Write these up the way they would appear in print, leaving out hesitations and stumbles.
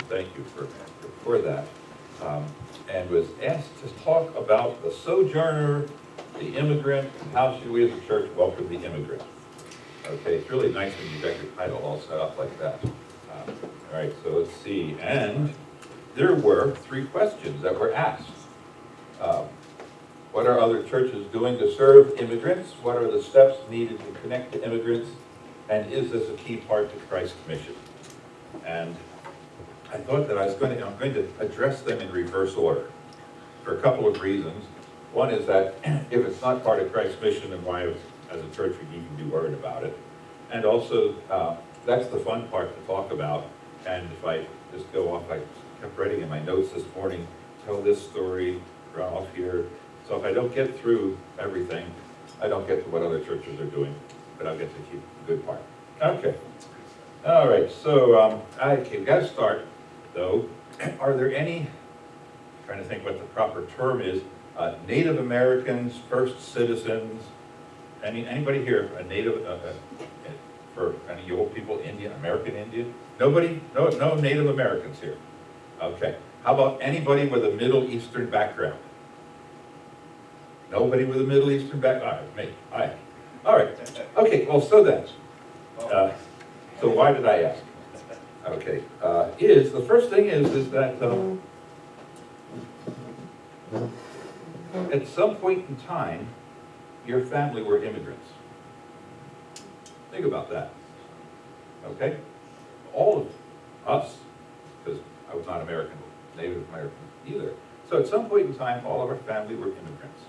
thank you for that. And was asked to talk about the sojourner, the immigrant, and how should we as a church welcome the immigrant. Okay, it's really nice when you got your title all set up like that. All right, so let's see. And there were 3 questions that were asked. What are other churches doing to serve immigrants? What are the steps needed to connect to immigrants? And is this a key part to Christ's mission? And I thought that I'm going to address them in reverse order for a couple of reasons. One is that if it's not part of Christ's mission, then why, as a church, would you even be worried about it? And also, that's the fun part to talk about. And if I just go off, I kept writing in my notes this morning, tell this story, run off here. So if I don't get through everything, I don't get to what other churches are doing, but I'll get to keep the good part. Okay. All right, so we've got to start, though. Are there any, trying to think what the proper term is, Native Americans, first citizens, anybody here, a Native, for any of you old people, Indian, American Indian? Nobody? No Native Americans here. Okay. How about anybody with a Middle Eastern background? Nobody with a Middle Eastern background? All right, me. All right. Okay, well, so then. So why did I ask? Okay. The first thing is that at some point in time, your family were immigrants. Think about that. Okay? All of us, because I was not American, Native American either. So at some point in time, all of our family were immigrants.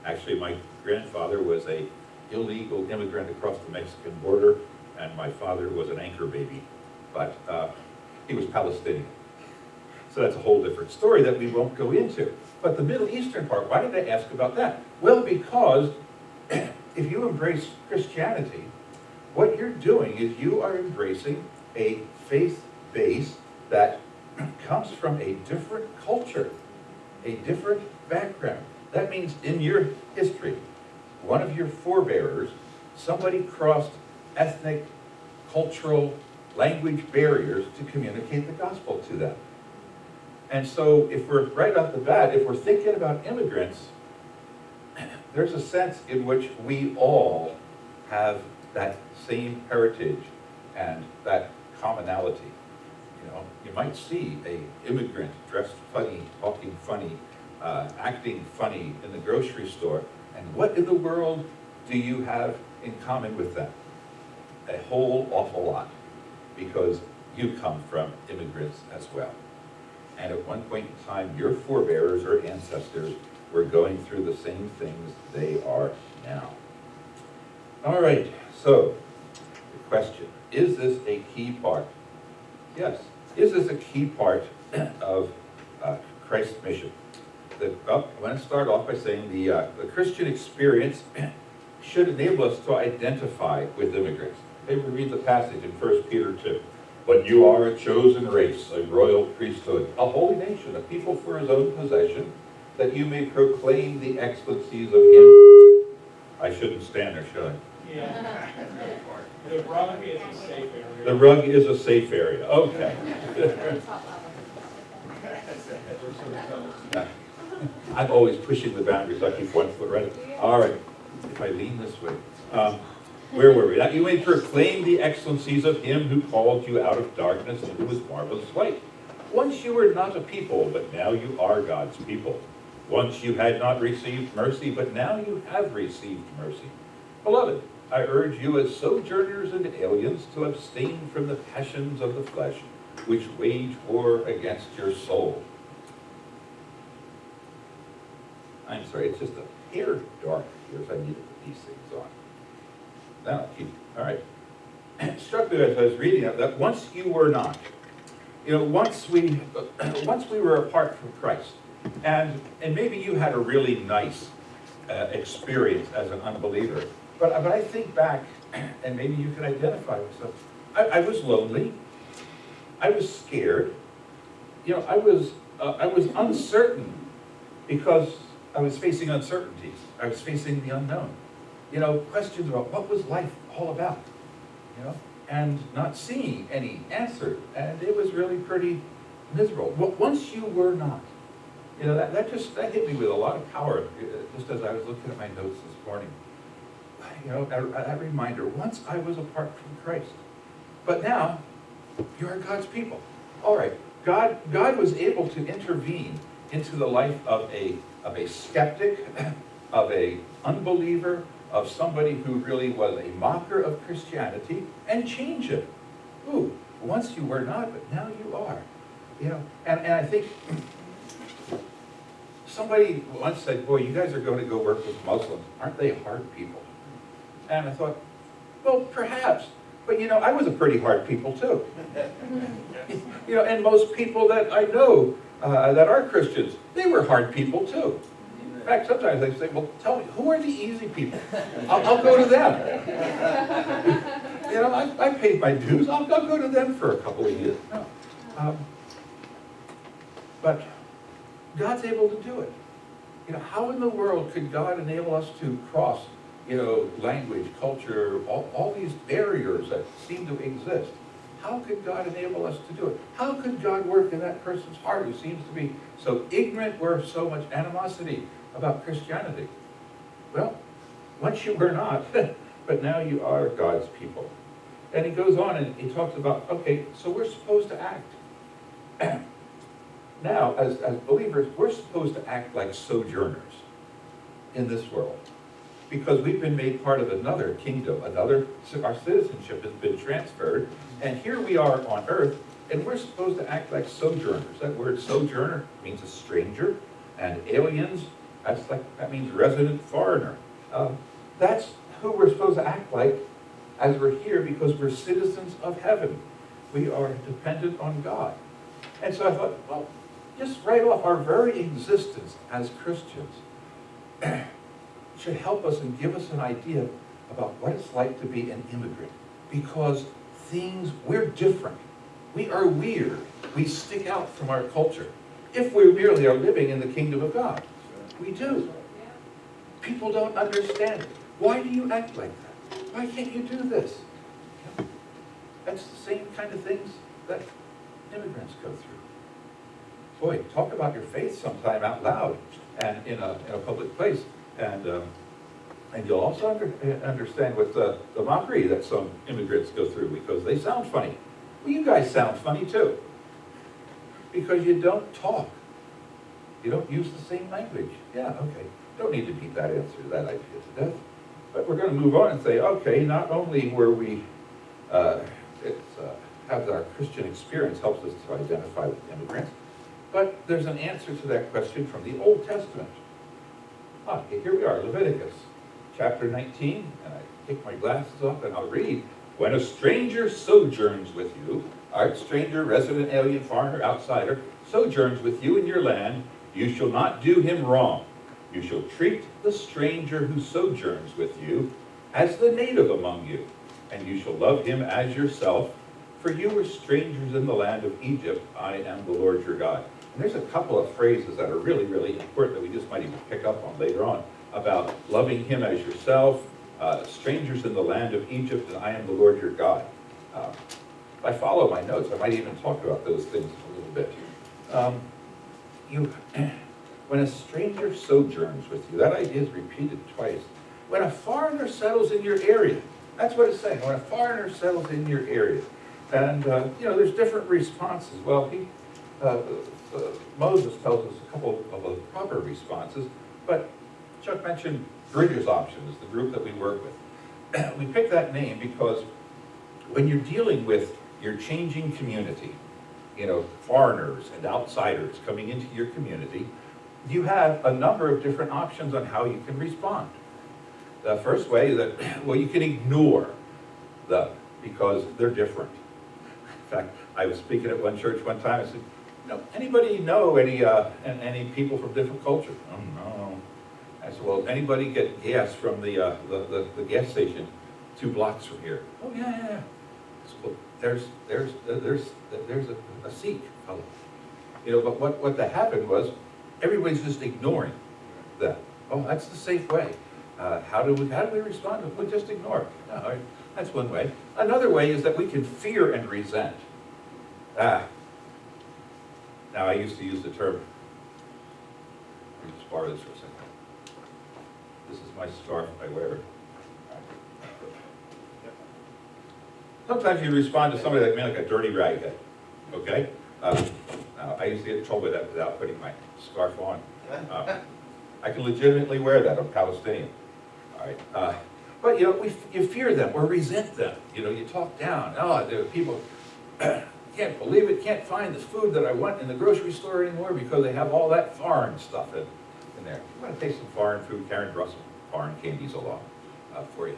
Actually, my grandfather was an illegal immigrant across the Mexican border, and my father was an anchor baby, but he was Palestinian. So that's a whole different story that we won't go into. But the Middle Eastern part, why did I ask about that? Well, because if you embrace Christianity, what you're doing is you are embracing a faith base that comes from a different culture, a different background. That means in your history, one of your forebears, somebody crossed ethnic, cultural, language barriers to communicate the gospel to them. And so if we're right off the bat, if we're thinking about immigrants, there's a sense in which we all have that same heritage and that commonality. You know, you might see an immigrant dressed funny, talking funny, acting funny in the grocery store, and what in the world do you have in common with them? A whole awful lot, because you come from immigrants as well. And at one point in time, your forebears or ancestors were going through the same things they are now. All right, so the question, is this a key part? Yes. Is this a key part of Christ's mission? I'm going to start off by saying the Christian experience should enable us to identify with immigrants. Maybe we read the passage in 1 Peter 2. But you are a chosen race, a royal priesthood, a holy nation, a people for his own possession, that you may proclaim the excellencies of him. I shouldn't stand there, should I? Yeah. The rug is a safe area. The rug is a safe area. Okay. I'm always pushing the boundaries. I keep 1 foot right. All right. If I lean this way. Where were we? That you may proclaim the excellencies of him who called you out of darkness into his marvelous light. Once you were not a people, but now you are God's people. Once you had not received mercy, but now you have received mercy. Beloved, I urge you as sojourners and aliens to abstain from the passions of the flesh, which wage war against your soul. I'm sorry, it's just a hair dark here, so I need to put these things on. Now, all right. It struck me as I was reading it that once you were not, once we were apart from Christ, and maybe you had a really nice experience as an unbeliever, but I think back, and maybe you can identify with yourself. I was lonely. I was scared. I was uncertain because I was facing uncertainties. I was facing the unknown. Questions about what was life all about, and not seeing any answer. And it was really pretty miserable. Once you were not. You know, that hit me with a lot of power, just as I was looking at my notes this morning. You know, that reminder, once I was apart from Christ, but now you are God's people. All right, God was able to intervene into the life of a skeptic, of a unbeliever, of somebody who really was a mocker of Christianity, and change it. Ooh, once you were not, but now you are. You know, and I think somebody once said, boy, you guys are going to go work with Muslims. Aren't they hard people? And I thought, well, perhaps. But, you know, I was a pretty hard people, too. You know, and most people that I know that are Christians, they were hard people, too. In fact, sometimes they say, well, tell me, who are the easy people? I'll go to them. You know, I paid my dues. I'll go to them for a couple of years. No. But God's able to do it. You know, how in the world could God enable us to cross, you know, language, culture, all these barriers that seem to exist? How could God enable us to do it? How could God work in that person's heart who seems to be so ignorant or so much animosity about Christianity? Well, once you were not, but now you are God's people. And he goes on and he talks about, okay, so we're supposed to act. Now, as believers, we're supposed to act like sojourners in this world, because we've been made part of another kingdom, our citizenship has been transferred, and here we are on earth, and we're supposed to act like sojourners. That word sojourner means a stranger, and aliens, that means resident foreigner. That's who we're supposed to act like as we're here, because we're citizens of heaven. We are dependent on God. And so I thought, well, just right off, our very existence as Christians should help us and give us an idea about what it's like to be an immigrant. Because we're different. We are weird. We stick out from our culture. If we merely are living in the kingdom of God. We do. People don't understand it. Why do you act like that? Why can't you do this? That's the same kind of things that immigrants go through. Boy, talk about your faith sometime out loud and in a public place. And you'll also understand what the mockery that some immigrants go through, because they sound funny. Well, you guys sound funny too. Because you don't talk. You don't use the same language. Yeah, okay. Don't need to beat that answer to that idea to death. But we're going to move on and say, okay, not only were we, have our Christian experience helps us to identify with immigrants, but there's an answer to that question from the Old Testament. Okay, here we are, Leviticus chapter 19, and I take my glasses off and I'll read. When a stranger sojourns with you, art stranger, resident, alien, foreigner, outsider, sojourns with you in your land, you shall not do him wrong. You shall treat the stranger who sojourns with you as the native among you, and you shall love him as yourself, for you were strangers in the land of Egypt. I am the Lord your God. And there's a couple of phrases that are really, really important that we just might even pick up on later on, about loving him as yourself, strangers in the land of Egypt, and I am the Lord your God. If I follow my notes, I might even talk about those things a little bit. When a stranger sojourns with you, that idea is repeated twice. When a foreigner settles in your area, that's what it's saying. When a foreigner settles in your area. And, there's different responses. Well, Moses tells us a couple of the proper responses, but Chuck mentioned Bridges Options, the group that we work with. We picked that name because when you're dealing with your changing community, foreigners and outsiders coming into your community, you have a number of different options on how you can respond. The first way is that, you can ignore them because they're different. In fact, I was speaking at one church one time. I said, anybody know any people from different cultures? Oh, no. I said, well, anybody get gas from the gas station 2 blocks from here? Oh, yeah. I said, well, there's a Sikh fellow. But what happened was everybody's just ignoring that. Oh, that's the safe way. How do we respond? We just ignore it. No, that's one way. Another way is that we can fear and resent. Now, I used to use the term, let me just borrow this for a second. This is my scarf, I wear it. Sometimes you respond to somebody like me like a dirty rag, okay? Now, I used to get in trouble with that without putting my scarf on. I can legitimately wear that, I'm Palestinian, all right? But, you know, you fear them or resent them. You know, you talk down. Oh, there are people, can't believe it, can't find this food that I want in the grocery store anymore because they have all that foreign stuff in there. You want to taste some foreign food, Karen brought some foreign candies along for you.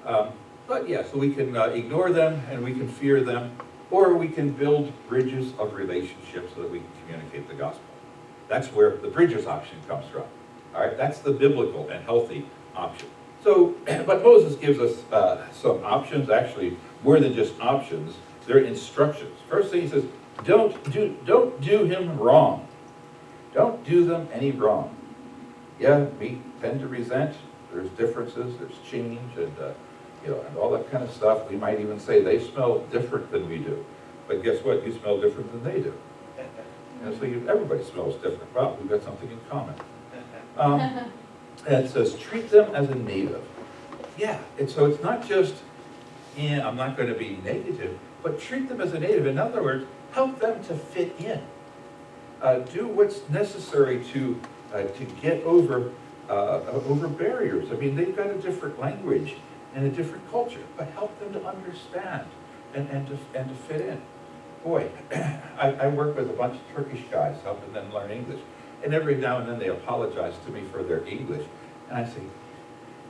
But yeah, so we can ignore them and we can fear them, or we can build bridges of relationships so that we can communicate the gospel. That's where the bridges option comes from. All right, that's the biblical and healthy option. So, but Moses gives us some options, actually more than just options, they're instructions. First thing he says, don't do him wrong. Don't do them any wrong. Yeah, we tend to resent, there's differences, there's change, and you know, and all that kind of stuff. We might even say they smell different than we do. But guess what? You smell different than they do. And so everybody smells different. Well, we've got something in common. And it says, treat them as a native. Yeah, so it's not just, I'm not going to be negative, but treat them as a native. In other words, help them to fit in. Do what's necessary to get over barriers. I mean, they've got a different language and a different culture, but help them to understand and to fit in. Boy, I work with a bunch of Turkish guys, helping them learn English. And every now and then they apologize to me for their English. And I say,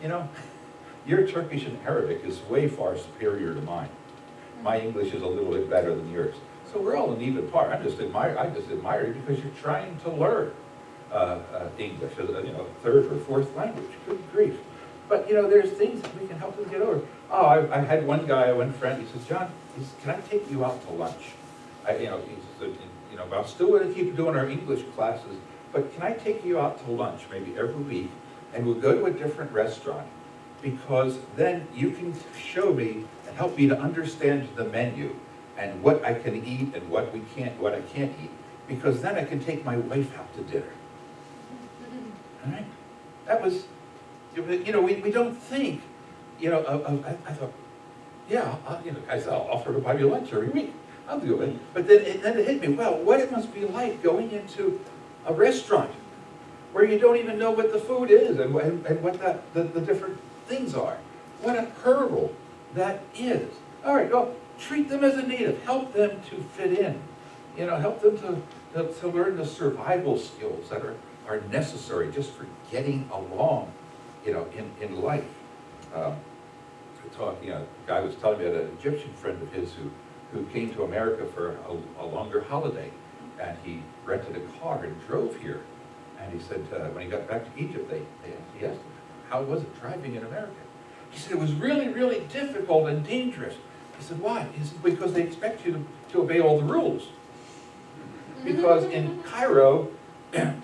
you know, your Turkish and Arabic is way far superior to mine. My English is a little bit better than yours. So we're all an even par. I just admire you because you're trying to learn English as a third or fourth language. Good grief. But you know, there's things that we can help them get over. Oh, I had one friend, he says, John, can I take you out to lunch? He said, I'll still want to keep doing our English classes, but can I take you out to lunch maybe every week, and we'll go to a different restaurant, because then you can show me and help me to understand the menu and what I can eat and what I can't eat, because then I can take my wife out to dinner. All right? That was, we don't think, I thought, yeah, guys, I'll offer to buy you lunch every week. I'll do it. But then it hit me, well, what it must be like going into a restaurant where you don't even know what the food is and what the different things are. What a hurdle that is. All right, well, treat them as a native. Help them to fit in. Help them to learn the survival skills that are necessary just for getting along, in life. A guy was telling me about an Egyptian friend of his who came to America for a longer holiday, and he rented a car and drove here. And he said, when he got back to Egypt, he asked him, how was it driving in America? He said, it was really, really difficult and dangerous. He said, why? He said, because they expect you to obey all the rules. Because in Cairo,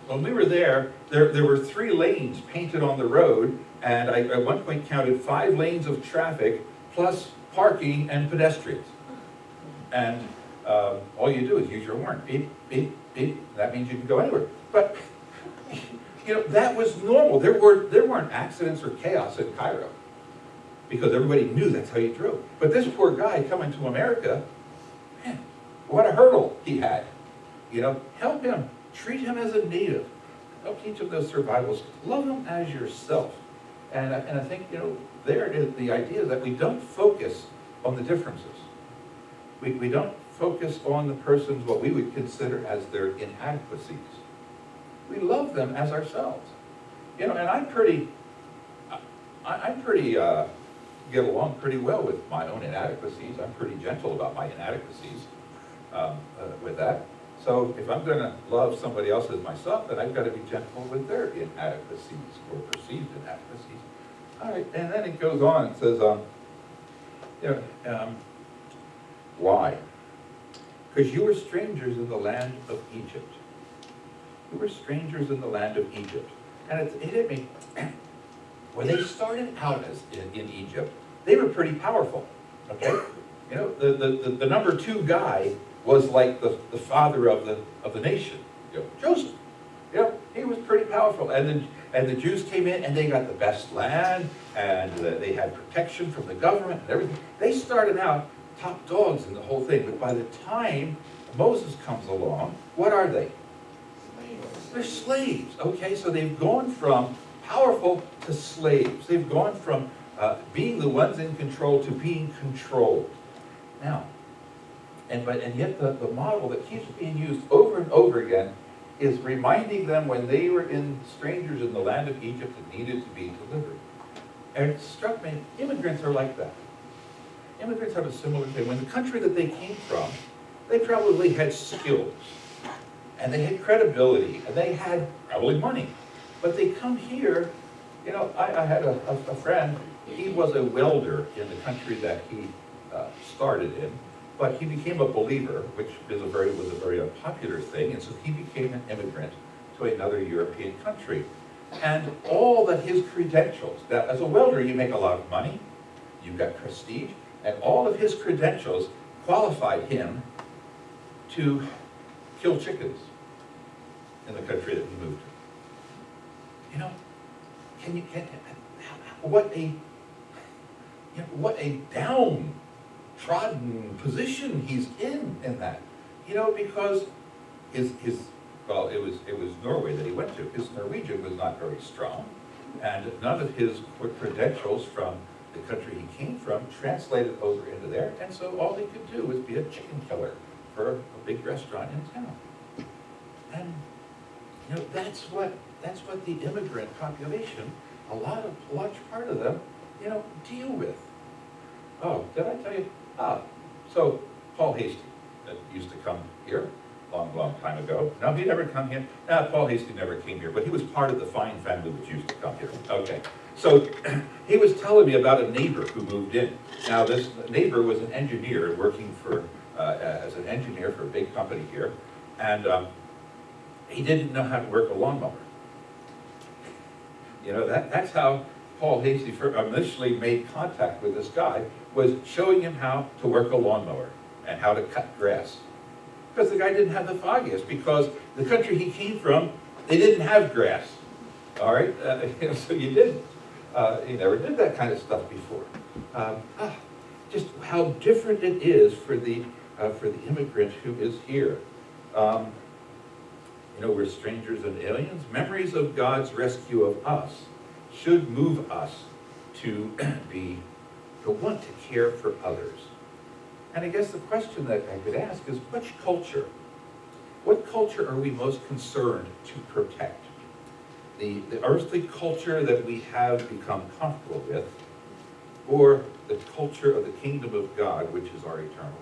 when we were there were 3 lanes painted on the road, and I at one point counted 5 lanes of traffic, plus parking and pedestrians. And all you do is use your horn, beep, beep, beep. That means you can go anywhere. But that was normal. There weren't accidents or chaos in Cairo, because everybody knew that's how you drove. But this poor guy coming to America, man, what a hurdle he had. Help him, treat him as a native, help teach him those survival skills. Love him as yourself. And I think there it is. The idea is that we don't focus on the differences. We don't focus on the person's what we would consider as their inadequacies. We love them as ourselves. And I get along pretty well with my own inadequacies. I'm pretty gentle about my inadequacies with that. So if I'm going to love somebody else as myself, then I've got to be gentle with their inadequacies or perceived inadequacies. All right, and then it goes on. It says, why? Because you were strangers in the land of Egypt. You were strangers in the land of Egypt. And it hit me. When they started out in Egypt, they were pretty powerful. Okay? The number 2 guy was like the father of the nation, Joseph. He was pretty powerful. And the Jews came in and they got the best land, and they had protection from the government and everything. They started out top dogs in the whole thing, but by the time Moses comes along, what are they? They're slaves, okay? So they've gone from powerful to slaves. They've gone from being the ones in control to being controlled. Now, and yet the model that keeps being used over and over again is reminding them when they were strangers in the land of Egypt and needed to be delivered. And it struck me, immigrants are like that. Immigrants have a similar thing. When the country that they came from, they probably had skills, and they had credibility, and they had probably money. But they come here, I had a friend, he was a welder in the country that he started in, but he became a believer, which was a very unpopular thing, and so he became an immigrant to another European country. And all that his credentials, that as a welder you make a lot of money, you've got prestige, and all of his credentials qualified him to kill chickens in the country that he moved to. What a downtrodden position he's in that. Because it was Norway that he went to. His Norwegian was not very strong, and none of his credentials from the country he came from translated over into there, and so all he could do was be a chicken killer for a big restaurant in town. And that's what the immigrant population, a large part of them, deal with. Oh, did I tell you? So Paul Hasty, that used to come here long time ago. No, he never come here. Paul Hasty never came here, but he was part of the fine family that used to come here. Okay, so he was telling me about a neighbor who moved in. Now, this neighbor was an engineer working as an engineer for a big company here, and he didn't know how to work a lawnmower. That's how Paul Hasty initially made contact with this guy, was showing him how to work a lawnmower and how to cut grass. Because the guy didn't have the foggiest, because the country he came from, they didn't have grass. All right, so you didn't. You never did that kind of stuff before. Just how different it is for the immigrant who is here. We're strangers and aliens. Memories of God's rescue of us should move us to want to care for others. And I guess the question that I could ask is, what culture are we most concerned to protect? The earthly culture that we have become comfortable with, or the culture of the kingdom of God, which is our eternal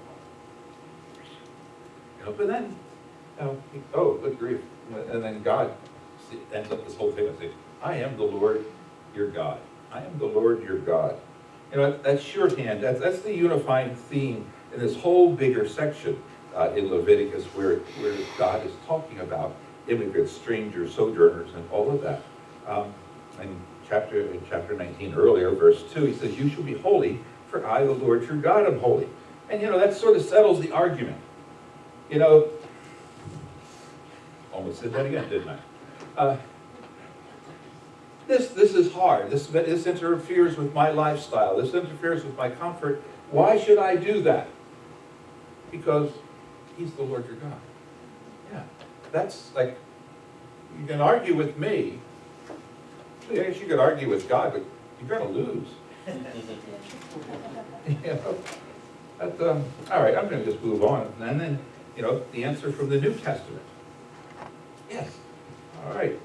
home? But then, good grief. And then God ends up this whole thing and says, I am the Lord your God. I am the Lord your God. That's shorthand. That's the unifying theme in this whole bigger section in Leviticus where God is talking about immigrants, strangers, sojourners, and all of that. In chapter 19 earlier, verse 2, he says, you shall be holy, for I, the Lord your God, am holy. And that sort of settles the argument. Almost said that again, didn't I? This is hard. This interferes with my lifestyle. This interferes with my comfort. Why should I do that? Because he's the Lord your God. Yeah, that's like, you can argue with me. I guess you could argue with God, but you're going to lose. All right, I'm going to just move on. And then, the answer from the New Testament. Yes. All right.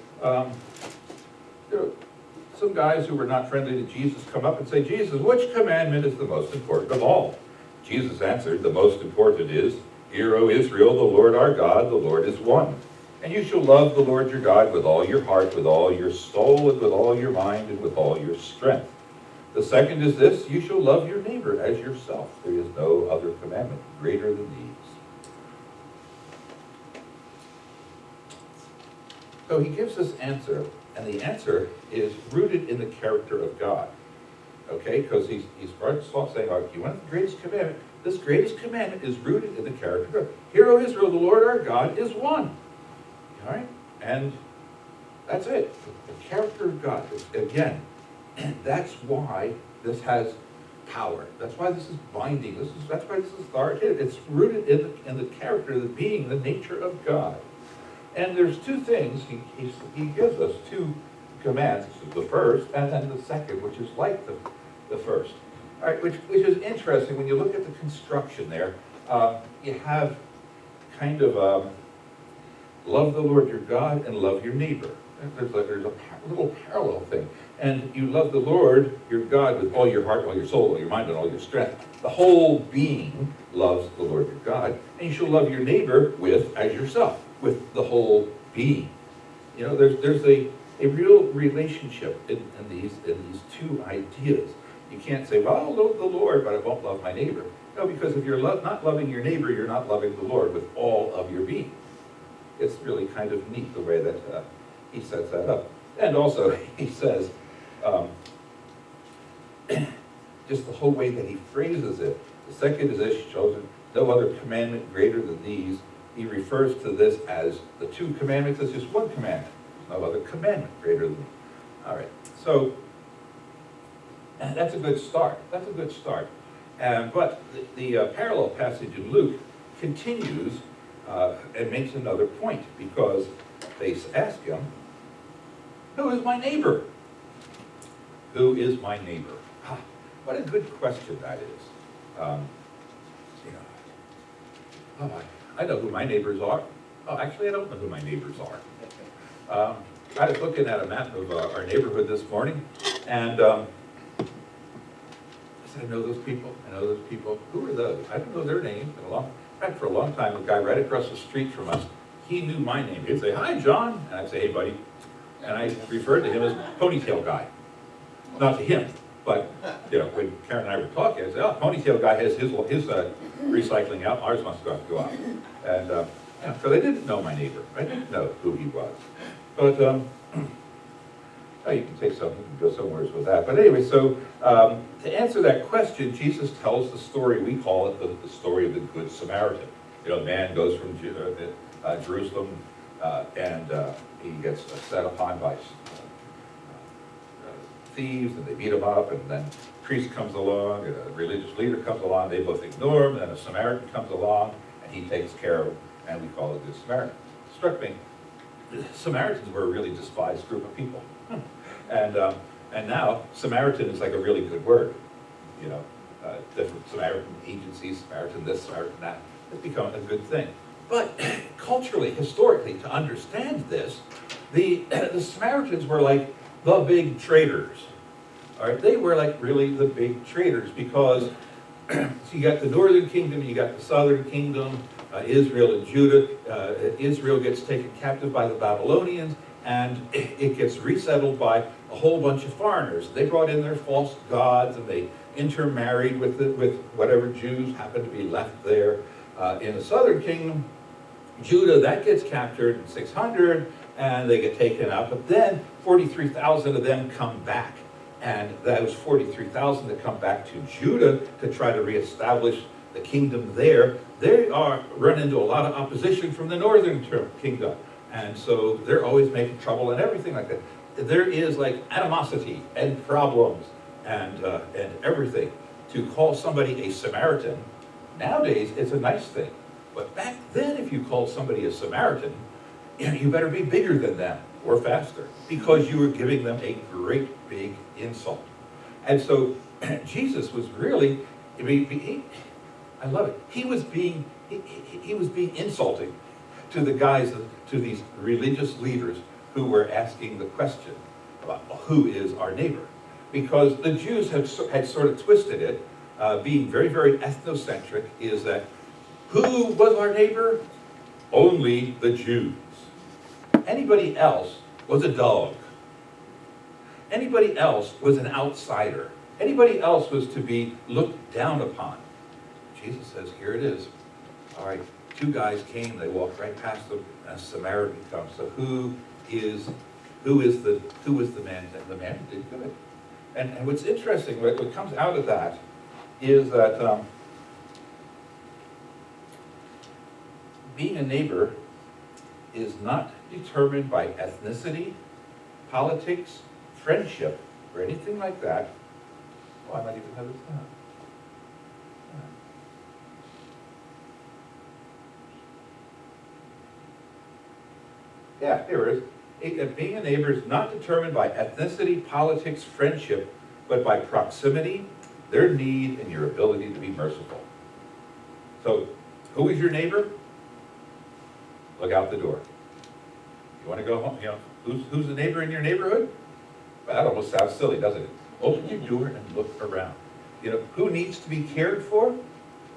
Some guys who were not friendly to Jesus come up and say, Jesus, which commandment is the most important of all? Jesus answered, the most important is, Hear, O Israel, the Lord our God, the Lord is one. And you shall love the Lord your God with all your heart, with all your soul, and with all your mind, and with all your strength. The second is this, you shall love your neighbor as yourself. There is no other commandment greater than these. So he gives this answer, and the answer is rooted in the character of God. okay? Because he starts off saying, "Oh, you want the greatest commandment? This greatest commandment is rooted in the character of God. Hear, O Israel, the Lord our God is one." All right? And that's it. The character of God. Again, that's why this has power. That's why this is binding. That's why this is authoritative. It's rooted in the character, the being, the nature of God. And there's two things. He gives us two commands. The first, and then the second, which is like the first. All right, which is interesting. When you look at the construction there, you have kind of love the Lord your God and love your neighbor. There's a little parallel thing. And you love the Lord your God with all your heart, all your soul, all your mind, and all your strength. The whole being loves the Lord your God. And you shall love your neighbor as yourself, with the whole being. You know, there's a real relationship in these two ideas. You can't say, well, I'll love the Lord, but I won't love my neighbor. No, because if you're not loving your neighbor, you're not loving the Lord with all of your being. It's really kind of neat the way that he sets that up. And also, he says, just the whole way that he phrases it. The second is this, shows no other commandment greater than these. He refers to this as the two commandments as just one commandment. There's no other commandment greater than these. All right, so that's a good start. That's a good start. But the parallel passage in Luke continues and makes another point, because they ask him, who is my neighbor? Who is my neighbor? What a good question that is. I know who my neighbors are. Oh, actually, I don't know who my neighbors are. I was looking at a map of our neighborhood this morning, and I said, I know those people. I know those people. Who are those? I don't know their names. In fact, for a long time, a guy right across the street from us, he knew my name. He'd say, "Hi, John," and I'd say, "Hey, buddy," and I referred to him as Ponytail Guy. Not to him, but when Karen and I were talking, I said, "Oh, Ponytail Guy has his recycling out. Ours must go out." And so they didn't know my neighbor. I didn't know who he was. But you can take something and go somewhere with that. But anyway, so to answer that question, Jesus tells the story. We call it the story of the Good Samaritan. The man goes from Jerusalem and he gets set upon by thieves, and they beat him up, and then a priest comes along, and a religious leader comes along, they both ignore him, and then a Samaritan comes along, and he takes care of him, and we call it the Samaritan. It struck me, the Samaritans were a really despised group of people. And now, Samaritan is like a really good word. Different Samaritan agencies, Samaritan this, Samaritan that. It's become a good thing. But culturally, historically, to understand this, the Samaritans were like the big traders. All right, they were like really the big traders, because so you got the northern kingdom, you got the southern kingdom, Israel and Judah. Israel gets taken captive by the Babylonians, and it gets resettled by a whole bunch of foreigners. They brought in their false gods, and they intermarried with whatever Jews happened to be left there. In the southern kingdom, Judah, that gets captured in 600, and they get taken out. But then 43,000 of them come back. And those 43,000 that come back to Judah to try to reestablish the kingdom there, they run into a lot of opposition from the northern kingdom. And so they're always making trouble and everything like that. There is like animosity and problems and everything. To call somebody a Samaritan, nowadays it's a nice thing. But back then, if you called somebody a Samaritan, you better be bigger than them or faster, because you were giving them a great big insult. And so Jesus was really, I love it. He was being insulting to the guys, to these religious leaders who were asking the question about who is our neighbor. Because the Jews had sort of twisted it, being very, very ethnocentric, is that who was our neighbor? Only the Jews. Anybody else was a dog. Anybody else was an outsider. Anybody else was to be looked down upon. Jesus says, here it is. All right, two guys came, they walked right past them, and a Samaritan comes. So who is the man? The man who did good. And what's interesting, what comes out of that is that being a neighbor is not determined by ethnicity, politics, friendship, or anything like that. Oh, I might even have this down. Yeah, here it is. Being a neighbor is not determined by ethnicity, politics, friendship, but by proximity, their need, and your ability to be merciful. So, who is your neighbor? Look out the door. You want to go home? You know, who's the neighbor in your neighborhood? Well, that almost sounds silly, doesn't it? Open your door and look around. You know, who needs to be cared for?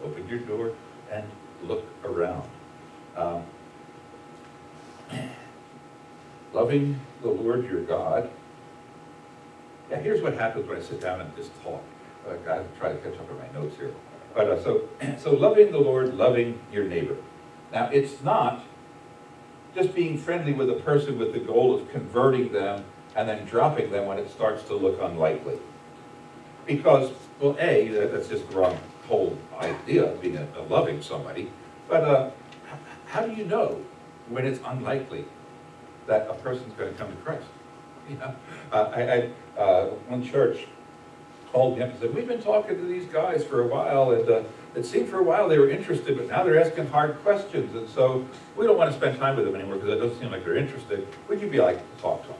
Open your door and look around. Loving the Lord your God. Yeah, here's what happens when I sit down and just talk. I gotta try to catch up on my notes here. But so loving the Lord, loving your neighbor. Now, it's not just being friendly with a person with the goal of converting them and then dropping them when it starts to look unlikely. Because, well, A, that's just the wrong whole idea of being a loving somebody. But how do you know when it's unlikely that a person's going to come to Christ? You know, one church called me up and said, we've been talking to these guys for a while, and it seemed for a while they were interested, but now they're asking hard questions, and so we don't want to spend time with them anymore because it doesn't seem like they're interested. Would you be like to talk to them?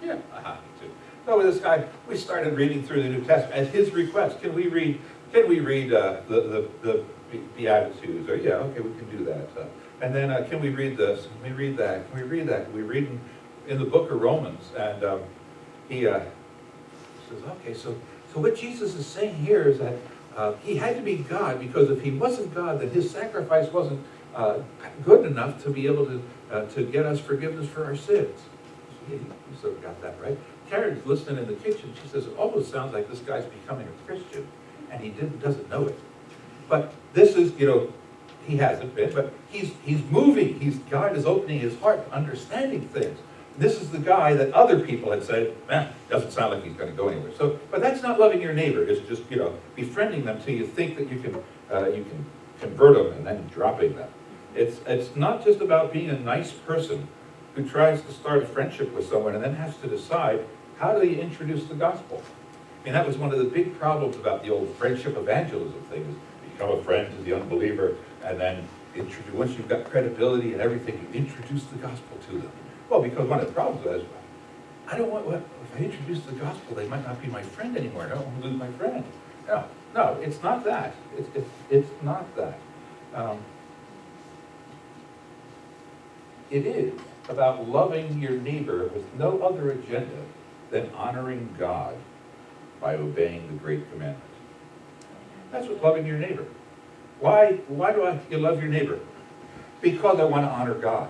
Yeah, I'm happy to. So with this guy, we started reading through the New Testament at his request. Can we read the Beatitudes? Or yeah, okay, we can do that. And then can we read this? Can we read that? Can we read that? Can we read in the book of Romans? And he says, okay, so what Jesus is saying here is that he had to be God, because if he wasn't God, then his sacrifice wasn't good enough to be able to get us forgiveness for our sins. So you sort of got that right. Karen's listening in the kitchen. She says, it almost sounds like this guy's becoming a Christian, and he doesn't know it. But this is, you know, he hasn't been, but he's moving. God is opening his heart to understanding things. This is the guy that other people had said, doesn't sound like he's going to go anywhere. So, but that's not loving your neighbor. It's just, you know, befriending them till you think that you can convert them and then dropping them. It's not just about being a nice person who tries to start a friendship with someone and then has to decide, how do you introduce the gospel? I mean, that was one of the big problems about the old friendship evangelism thing, is become a friend to the unbeliever, and then once you've got credibility and everything, you introduce the gospel to them. Well, because one of the problems was, I don't want, if I introduce the gospel, they might not be my friend anymore. I don't want to lose my friend. No, it's not that. It's not that. It is about loving your neighbor with no other agenda than honoring God by obeying the great commandment. That's what loving your neighbor. Why do you love your neighbor? Because I want to honor God.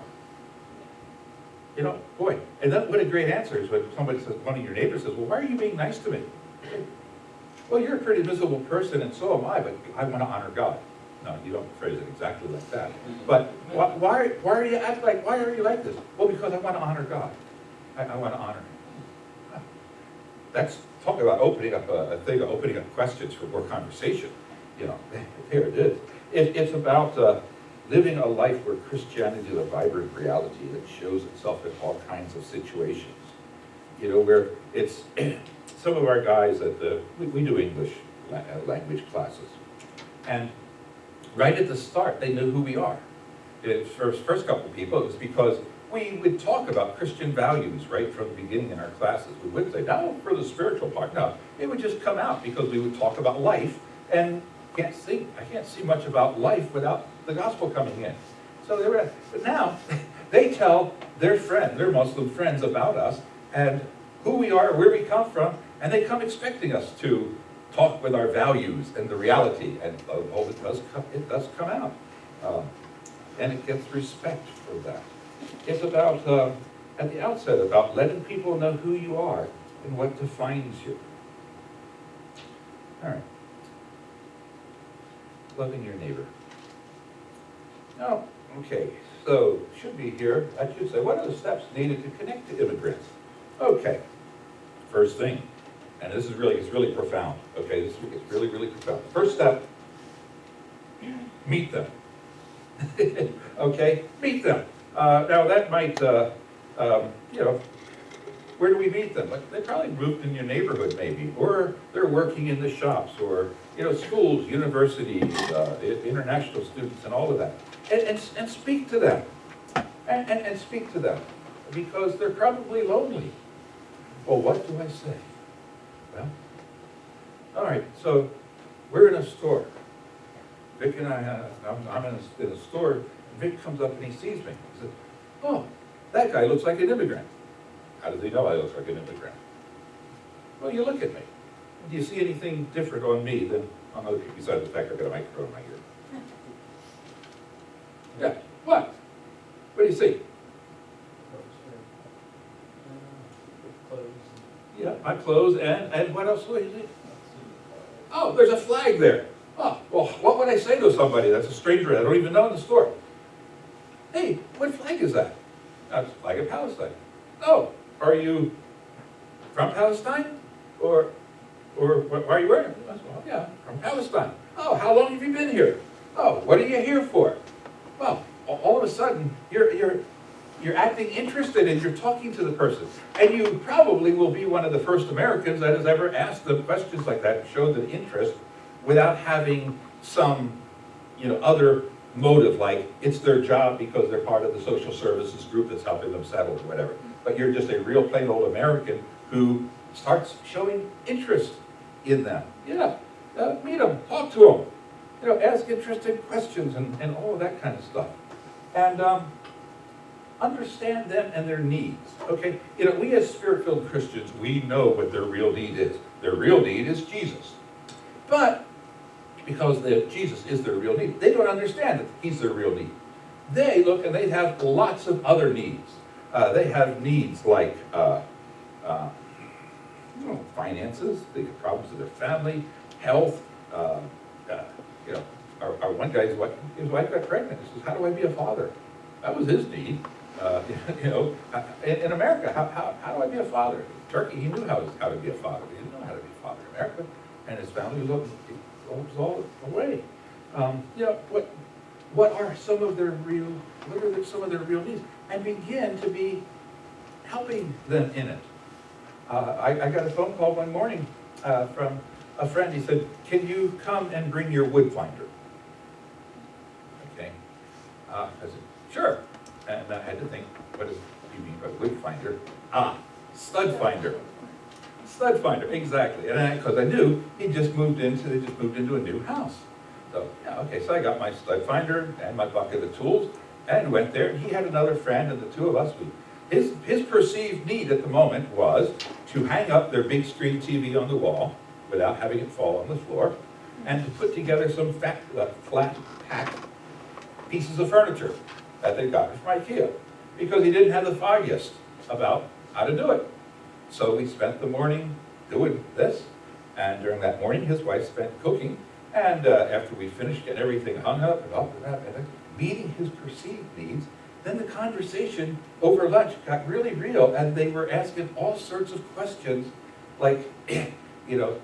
You know, boy, and that, what a great answer is when somebody says, one of your neighbors says, well, why are you being nice to me? Well, you're a pretty miserable person, and so am I, but I want to honor God. No, you don't phrase it exactly like that. But why are you acting like, why are you like this? Well, because I want to honor God. I want to honor Him. That's, talk about opening up a thing, opening up questions for more conversation. You know, here it is. It's about living a life where Christianity is a vibrant reality that shows itself in all kinds of situations. You know, where it's, some of our guys we do English language classes. And right at the start, they knew who we are. For the first couple of people, it was because we would talk about Christian values right from the beginning in our classes. We wouldn't say, now for the spiritual part. No, it would just come out because we would talk about life, and I can't see much about life without the gospel coming in. So they were, but now they tell their Muslim friends about us and who we are, where we come from, and they come expecting us to talk with our values and the reality, and it does come out. And it gets respect for that. It's about, at the outset, about letting people know who you are and what defines you. All right. Loving your neighbor. Now, okay, so should be here. I should say, what are the steps needed to connect to immigrants? Okay, first thing, and this is really, it's really profound, okay? This is really, really profound. First step, meet them. Okay, meet them. Now that might, you know, where do we meet them? Like, they probably moved in your neighborhood maybe, or they're working in the shops, or, you know, schools, universities, international students, and all of that. And speak to them. And speak to them, because they're probably lonely. Well, what do I say? Well, all right, so we're in a store. Vic and I'm in a store, and Vic comes up and he sees me. He says, oh, that guy looks like an immigrant. How does he know I look like an immigrant? Well, you look at me. Do you see anything different on me than on other people, besides the fact I've got a microphone in my ear? Yeah, what? What do you see? Yeah, my clothes, and what else do you see? Oh, there's a flag there. Oh, well, what would I say to somebody that's a stranger I don't even know in the store? Hey, what flag is that? That's the flag of Palestine. Oh, are you from Palestine? Or why are you wearing it? I said, well, yeah, from Palestine. Oh, how long have you been here? Oh, what are you here for? Well, all of a sudden, you're acting interested and you're talking to the person. And you probably will be one of the first Americans that has ever asked them questions like that and showed the interest without having some, you know, other motive, like it's their job because they're part of the social services group that's helping them settle or whatever. But you're just a real plain old American who starts showing interest in them. Yeah, meet them, talk to them, you know, ask interesting questions and all of that kind of stuff. And understand them and their needs, okay? You know, we as Spirit-filled Christians, we know what their real need is. Their real need is Jesus. But because Jesus is their real need, they don't understand that he's their real need. They look and they have lots of other needs. They have needs like you know, finances, they have problems with their family, health. You know, our one guy, his wife got pregnant. He says, how do I be a father? That was his need. You know, in America, how do I be a father? Turkey, he knew how to be a father. He didn't know how to be a father in America. And his family was all away. You know, what are some of their real needs? And begin to be helping them in it. I got a phone call one morning from a friend. He said, can you come and bring your wood finder? Okay. I said, sure. And I had to think, what do you mean by wood finder? Stud finder. Stud finder, exactly. And because I knew they just moved into a new house. So, yeah, okay, so I got my stud finder and my bucket of tools and went there. He had another friend, and the two of us, his perceived need at the moment was to hang up their big screen TV on the wall without having it fall on the floor, and to put together some flat pack pieces of furniture that they got from IKEA, because he didn't have the foggiest about how to do it. So we spent the morning doing this, and during that morning his wife spent cooking, and after we finished getting everything hung up and all of that, and meeting his perceived needs, then the conversation over lunch got really real, and they were asking all sorts of questions like, you know,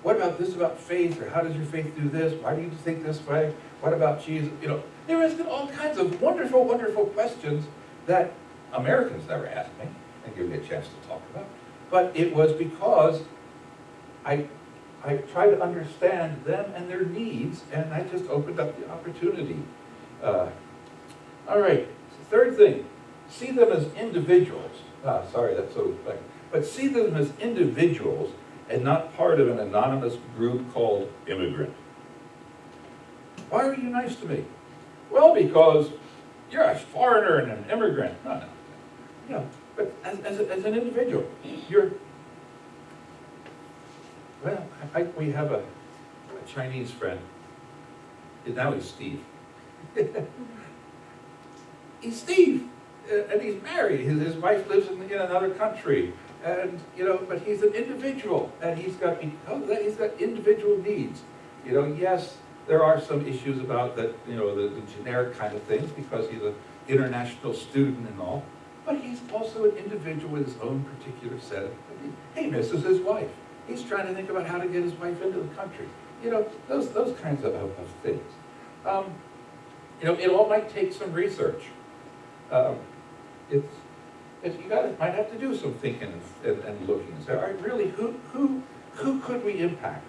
what about this about faith, or how does your faith do this? Why do you think this way? What about Jesus? You know, they were asking all kinds of wonderful, wonderful questions that Americans never asked me and give me a chance to talk about. But it was because I tried to understand them and their needs, and I just opened up the opportunity. All right, third thing, see them as individuals. Sorry, that's so, but see them as individuals and not part of an anonymous group called immigrant. Why are you nice to me? Well, because you're a foreigner and an immigrant. No. You know, but as an individual, you're, well, we have a Chinese friend, and now he's Steve. He's Steve, and he's married. His wife lives in another country, and you know, but he's an individual, and because of that, he's got individual needs. You know, yes, there are some issues about that, you know, the generic kind of things, because he's an international student and all, but he's also an individual with his own particular set of, he misses his wife. He's trying to think about how to get his wife into the country. You know, those kinds of things. You know, it all might take some research. Might have to do some thinking and looking and say, all right, really, who could we impact?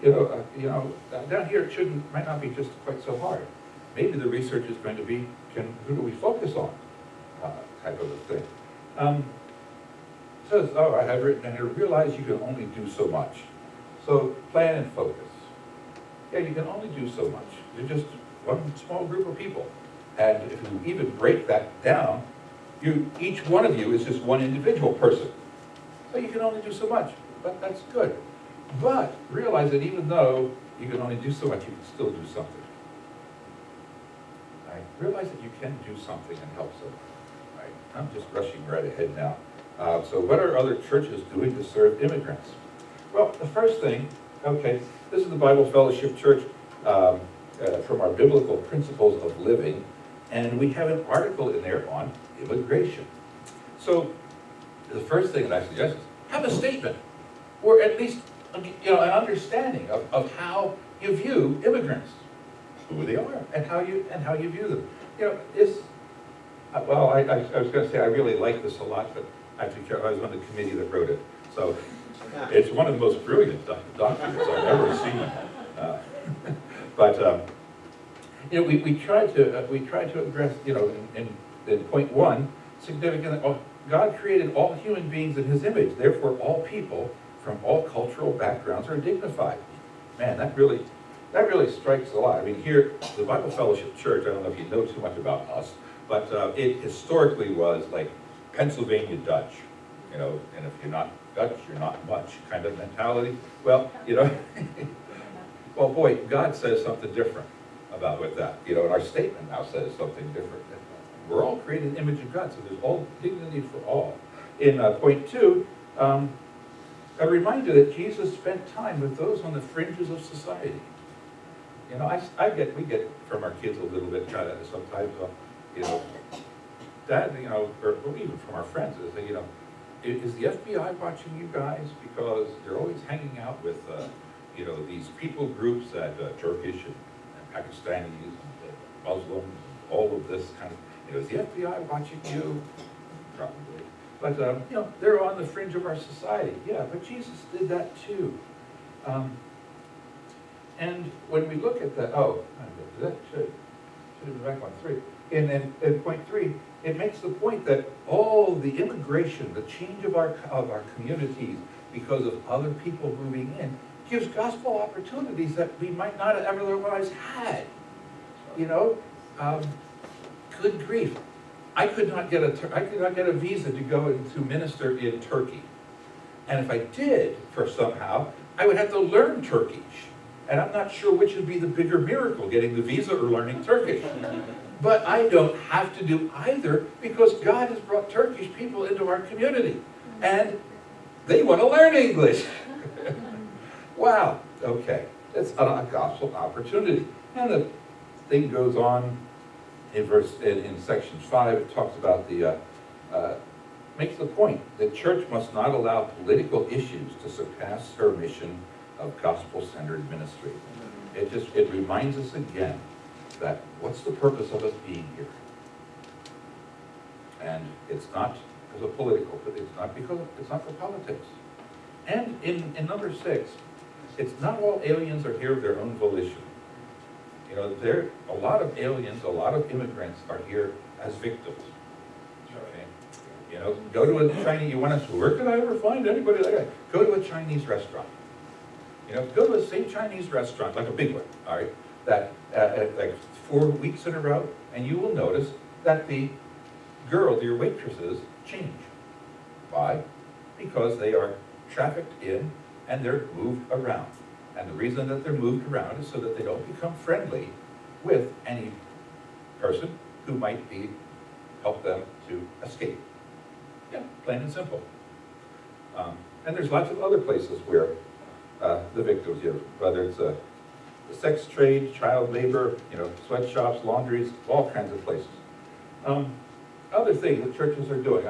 You know, down here it might not be just quite so hard. Maybe the research is going to be, who do we focus on, type of a thing. Says, oh, I have written, and I realize you can only do so much. So plan and focus. Yeah, you can only do so much. You're just one small group of people. And if you even break that down, each one of you is just one individual person. So you can only do so much, but that's good. But realize that even though you can only do so much, you can still do something. Right? Realize that you can do something and help someone. Right? I'm just rushing right ahead now. So what are other churches doing to serve immigrants? Well, the first thing, okay, this is the Bible Fellowship Church from our Biblical Principles of Living, and we have an article in there on immigration. So the first thing that I suggest is have a statement, or at least an understanding of how you view immigrants, who they are, and how you view them. You know, well, I was going to say I really like this a lot, but I was on the committee that wrote it, so it's one of the most brilliant documents I've ever seen. But you know, we try to address, you know, in point one, significant. God created all human beings in His image. Therefore, all people from all cultural backgrounds are dignified. Man, that really strikes a lot. I mean, here, the Bible Fellowship Church, I don't know if you know too much about us, but it historically was like Pennsylvania Dutch, you know, and if you're not Dutch, you're not much kind of mentality. Well, you know, well, boy, God says something different about with that, you know, and our statement now says something different. We're all created in the image of God, so there's all dignity for all. In point two, a reminder that Jesus spent time with those on the fringes of society. You know, we get from our kids a little bit sometimes, you know, Dad, you know, or even from our friends, is that, you know, is the FBI watching you guys? Because they're always hanging out with, you know, these people groups that Turkish and Pakistanis and Muslims, all of this kind of, you know, is the FBI watching you? Probably. But, you know, they're on the fringe of our society. Yeah, but Jesus did that too. And when we look at that, that should have been back on 3. In point 3, it makes the point that all the immigration, the change of our communities because of other people moving in, gives gospel opportunities that we might not have ever otherwise had. You know, good grief. I could not get a visa to go and to minister in Turkey. And if I did, for somehow, I would have to learn Turkish. And I'm not sure which would be the bigger miracle, getting the visa or learning Turkish. But I don't have to do either because God has brought Turkish people into our community. And they want to learn English. Wow, okay. It's a gospel opportunity. And the thing goes on in section 5, it talks about makes the point that church must not allow political issues to surpass her mission of gospel-centered ministry. It reminds us again that what's the purpose of us being here? And it's not because of political, it's not for politics. And in number 6, it's not all aliens are here of their own volition. You know, a lot of aliens, a lot of immigrants are here as victims. Okay? You know, go to a Chinese, you want to, where can I ever find anybody like that? Go to a Chinese restaurant. You know, go to the same Chinese restaurant, like a big one, all right, that like 4 weeks in a row, and you will notice that the girls, your waitresses, change. Why? Because they are trafficked in and they're moved around. And the reason that they're moved around is so that they don't become friendly with any person who might help them to escape. Yeah, plain and simple. And there's lots of other places where the victims, you know, whether it's the sex trade, child labor, you know, sweatshops, laundries, all kinds of places. other thing that churches are doing.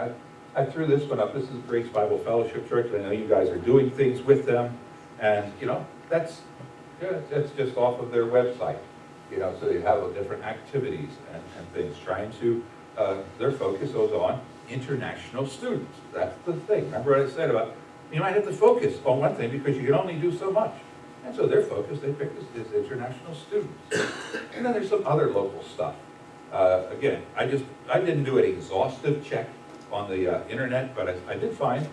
I threw this one up. This is Grace Bible Fellowship Church. I know you guys are doing things with them. And, that's just off of their website. So they have different activities and things, trying to, their focus goes on international students. That's the thing. Remember what I said about, you might have to focus on one thing because you can only do so much. And so their focus, they picked is international students. And then there's some other local stuff. Again, I didn't do an exhaustive check on the internet, but I did find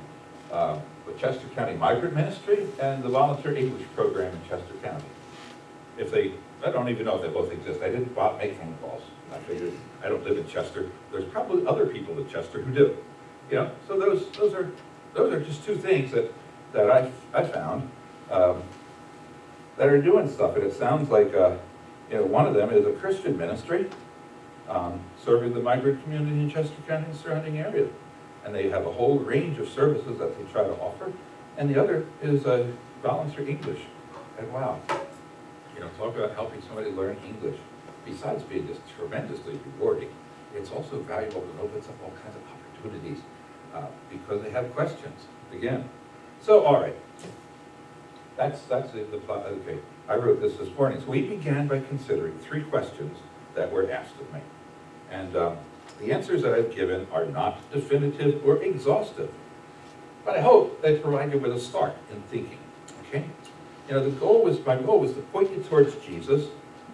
the Chester County Migrant Ministry and the Volunteer English Program in Chester County. I don't even know if they both exist. I didn't make phone calls. I figured I don't live in Chester. There's probably other people in Chester who do. So those are just two things that I found that are doing stuff. And it sounds like one of them is a Christian ministry serving the migrant community in Chester County and surrounding area. And they have a whole range of services that they try to offer. And the other is volunteer English. And wow, talk about helping somebody learn English. Besides being just tremendously rewarding, it's also valuable and opens up all kinds of opportunities because they have questions. Again, so all right, that's the plot. Okay, I wrote this morning. So we began by considering 3 questions that were asked of me, and the answers that I've given are not definitive or exhaustive, but I hope they provide you with a start in thinking. Okay. My goal was to point you towards Jesus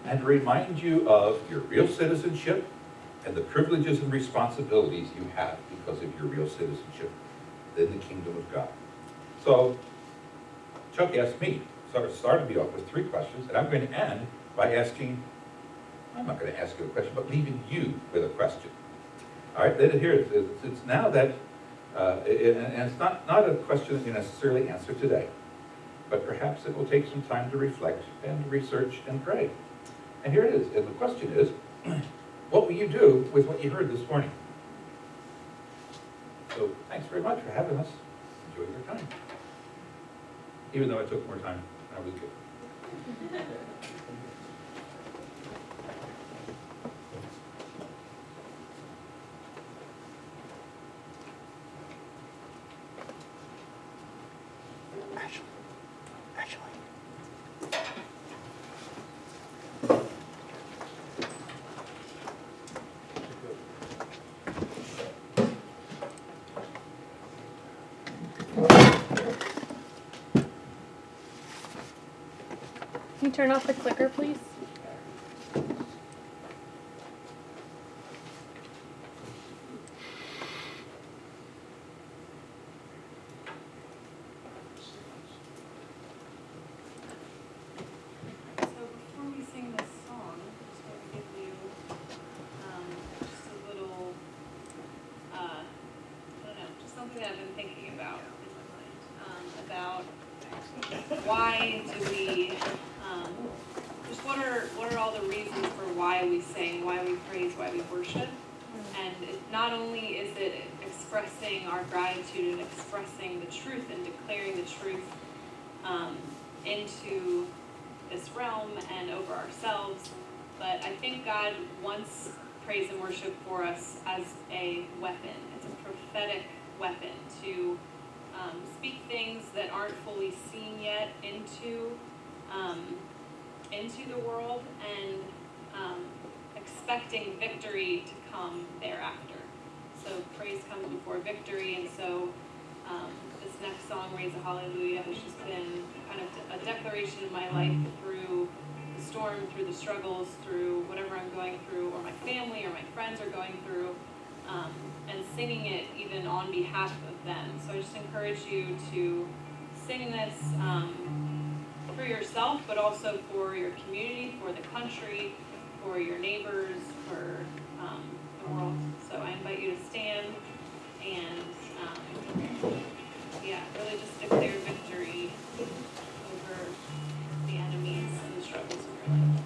and remind you of your real citizenship and the privileges and responsibilities you have because of your real citizenship in the kingdom of God. So, Chuck asked me, started me off with 3 questions, and I'm going to end by I'm not going to ask you a question, but leaving you with a question. All right, then here it is. It's now that, and it's not a question that you necessarily answer today, but perhaps it will take some time to reflect and research and pray. And here it is. And the question is, what will you do with what you heard this morning? So thanks very much for having us. Enjoy your time. Even though I took more time than I was given. Can you turn off the clicker, please? So before we sing this song, I just want to give you just a little, I don't know, just something that I've been thinking about in my mind, about why do we, just what are all the reasons for why we sing, why we praise, why we worship. And not only is it expressing our gratitude and expressing the truth and declaring the truth into this realm and over ourselves, but I think God wants praise and worship for us as a weapon. It's a prophetic weapon to speak things that aren't fully seen yet into the world and expecting victory to come thereafter. So praise comes before victory, and so this next song, Raise a Hallelujah, has just been kind of a declaration in my life through the storm, through the struggles, through whatever I'm going through, or my family or my friends are going through, and singing it even on behalf of them. So I just encourage you to sing this for yourself, but also for your community, for the country, for your neighbors, for the world. So I invite you to stand and really just declare victory over the enemies and the struggles of your life.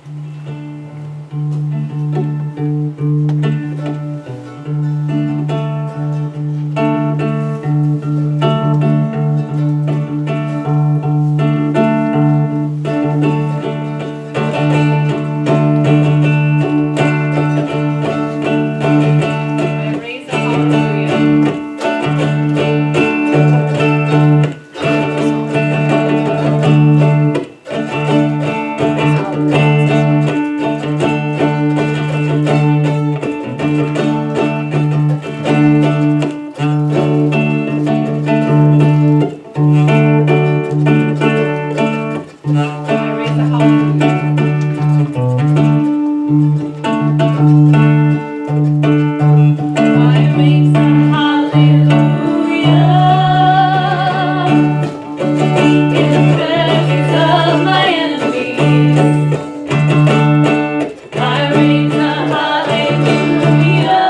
I raise I raise a hallelujah. I raise a hallelujah in the presence of my enemies. I raise a hallelujah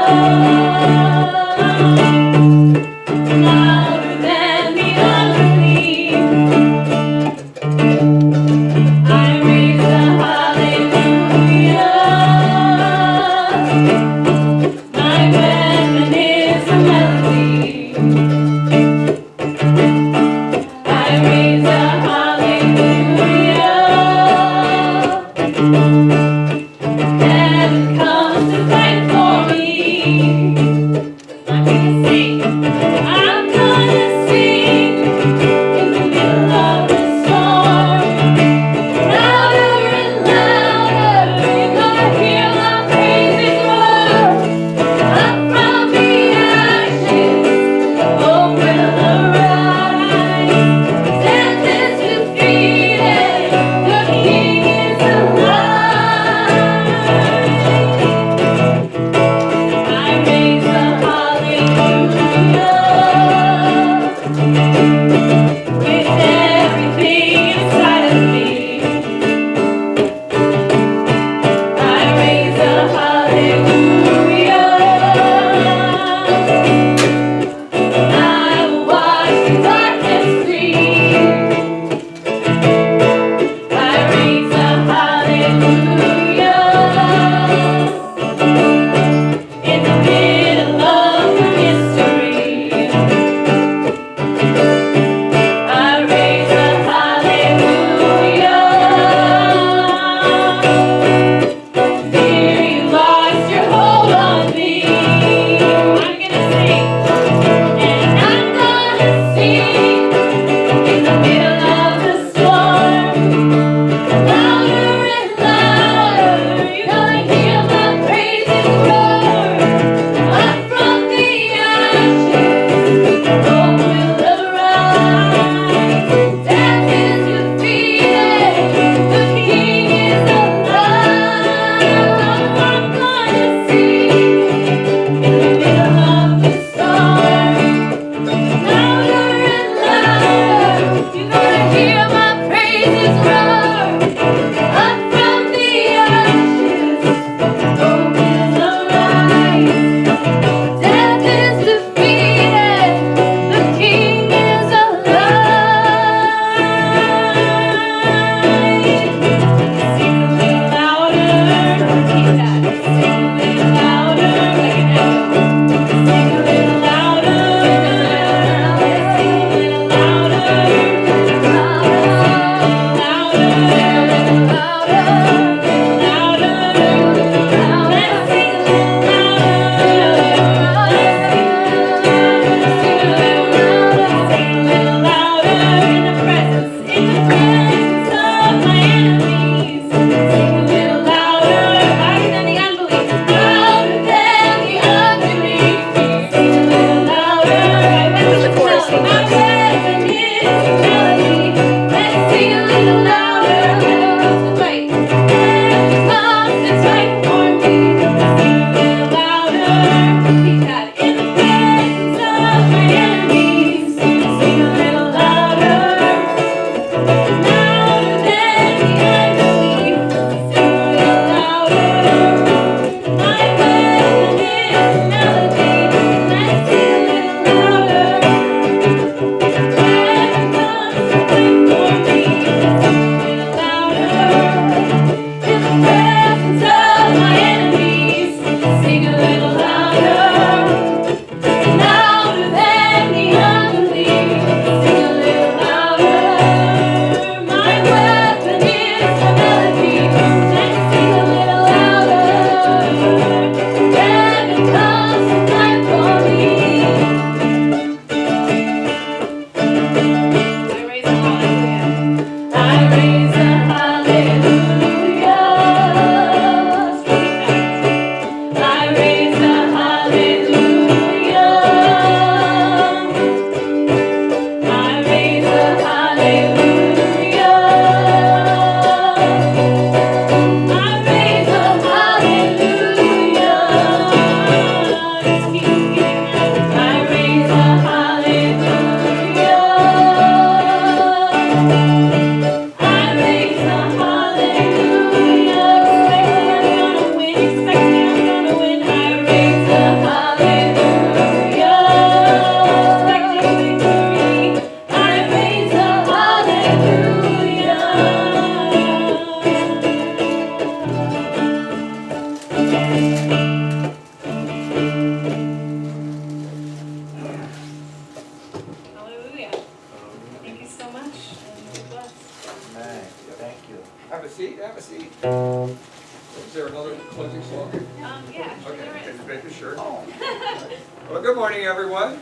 seat, have a seat. Is there another closing song? Yeah, actually there Okay, is. just making sure. Well, good morning, everyone.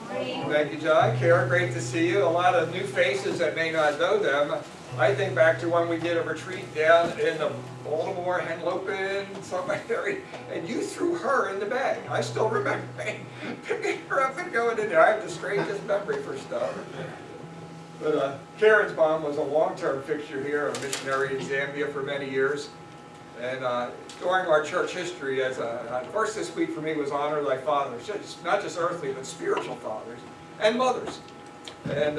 Morning. Thank you, John. Kara, great to see you. A lot of new faces that may not know them. I think back to when we did a retreat down in the Baltimore, Henlopen, somewhere area, and you threw her in the bag. I still remember picking her up and going in there. I have the strangest memory for stuff. But Karen's mom was a long-term fixture here, a missionary in Zambia for many years. And during our church history, as a verse this week for me was honor thy fathers, not just earthly, but spiritual fathers and mothers. And